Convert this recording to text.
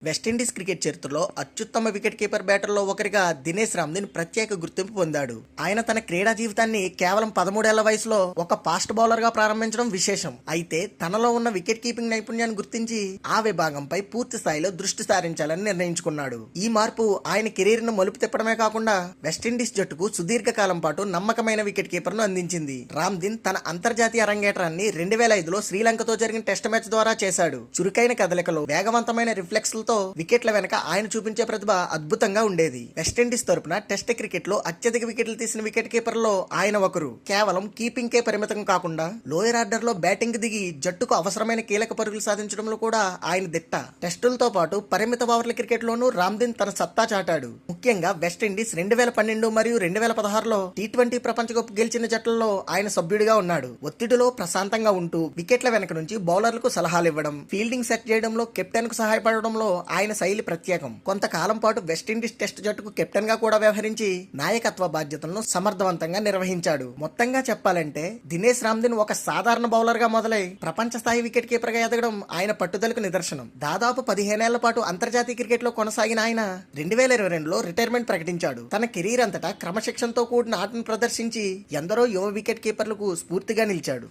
West Indies cricket చరిత్రలో అత్యుత్తమ wicket keeper బ్యాటర్లో ఒకరిగా దినేష్ రామ్దిన్ ప్రత్యేక గుర్తింపు పొందాడు. ఆయన తన క్రీడా జీవితాన్ని కేవలం 13 వయసులో ఒక ఫాస్ట్ బౌలర్ గా ప్రారంభించడం విశేషం. అయితే తనలో ఉన్న వికెట్ కీపింగ్ నైపుణ్యాన్ని గుర్తించి ఆ విభాగంపై పూర్తి స్థాయిలో దృష్టి సారించాలని నిర్ణయించుకున్నాడు. ఈ మార్పు ఆయన కెరీర్ ను మలుపు తిప్పడమే కాకుండా వెస్టిండీస్ జట్టుకు సుదీర్ఘకాలం పాటు నమ్మకమైన వికెట్ కీపర్ ను అందించింది. రామ్దిన్ తన అంతర్జాతీయ అరంగేట్రాన్ని 2005లో శ్రీలంకతో జరిగిన టెస్ట్ మ్యాచ్ ద్వారా చేశాడు. చురుకైన కదలికలు, వేగవంతమైన రిఫ్లెక్స్ వికెట్ల వెనక ఆయన చూపించే ప్రతిభ అద్భుతంగా ఉండేది. వెస్టిండీస్ తరపున టెస్ట్ క్రికెట్ లో అత్యధిక వికెట్లు తీసిన వికెట్ కీపర్ లో ఆయన ఒకరు. కేవలం కీపింగ్ కే పరిమితం కాకుండా లోయర్ ఆర్డర్ లో బ్యాటింగ్ దిగి జట్టుకు అవసరమైన కీలక పరుగులు సాధించడంలో కూడా ఆయన దిట్ట. టెస్టులతో పాటు పరిమిత ఓవర్ల క్రికెట్ లోనూ రామ్దిన్ తన సత్తా చాటాడు. ముఖ్యంగా వెస్టిండీస్ 2012 మరియు 2016లో T20 ప్రపంచ కప్ గెలిచిన జట్లలో ఆయన సభ్యుడిగా ఉన్నాడు. ఒత్తిడిలో ప్రశాంతంగా ఉంటూ వికెట్ల వెనక నుంచి బౌలర్లకు సలహాలు ఇవ్వడం, ఫీల్డింగ్ సెట్ చేయడంలో కెప్టెన్ కు సహాయపడడంలో ఆయన శైలి ప్రత్యేకం. కొంతకాలం పాటు వెస్టిండీస్ టెస్ట్ జట్టుకు కెప్టెన్ గా కూడా వ్యవహరించి నాయకత్వ బాధ్యతలను సమర్థవంతంగా నిర్వహించాడు. మొత్తంగా చెప్పాలంటే దినేష్ రామ్దిన్ ఒక సాధారణ బౌలర్ గా మొదలై ప్రపంచ స్థాయి వికెట్ కీపర్ గా ఎదగడం ఆయన పట్టుదలకు నిదర్శనం. దాదాపు 15 ఏళ్ల పాటు అంతర్జాతీయ క్రికెట్ లో కొనసాగిన ఆయన 2022లో రిటైర్మెంట్ ప్రకటించాడు. తన కెరీర్ అంతటా క్రమశిక్షణతో కూడిన ఆటను ప్రదర్శించి ఎందరో యువ వికెట్ కీపర్లకు స్ఫూర్తిగా నిలిచాడు.